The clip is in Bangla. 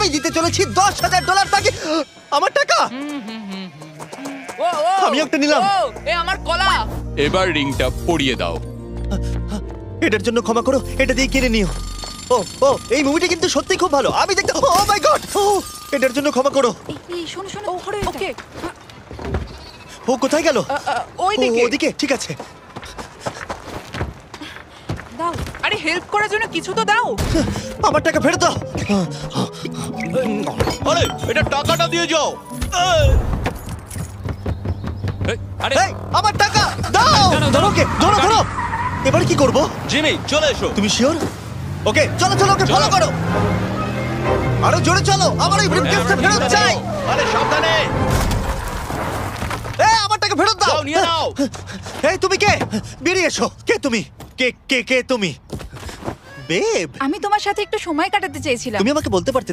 আমি দিতে চলেছি $10,000 তাকে। আমার টাকা ও ও আমি একটা নিলাম। ও এ আমার কলা। এবার রিংটা পরিয়ে দাও। এটার জন্য ক্ষমা করো, এটা দিয়ে কিনে নিও। ও ও এই মুভিটা কিন্তু সত্যি খুব ভালো, আমি দেখতে। ও মাই গড, এটার জন্য ক্ষমা করো। এই শোনো শোনো ওকে ও কোথায় গেল? ওই ও, দিকে। ওদিকে, ঠিক আছে। দাও। আরে হেল্প করার জন্য কিছু তো দাও। আমার টাকা ফেরত দাও। আরে এটা টাকাটা দিয়ে যাও। আরে এই, আমার টাকা দাও। ধরো ওকে, ধরো ধরো। এবার কি করব? জিমি চলে এসো। তুমি শিওর? ওকে চলো চলো, ওকে ফলো করো। আরো জোরে চলো, আমার এই ব্রিফকেসটা ফেরত চাই। আরে সাবধানে। এই আমার টাকা ফেরত দাও। যাও নিয়ে নাও। এই তুমি কে? বেরিয়ে এসো। কে তুমি? কে কে কে তুমি? বেব, আমি তোমার সাথে একটু সময় কাটাতে চেয়েছিলাম। তুমি আমাকে বলতে পারতে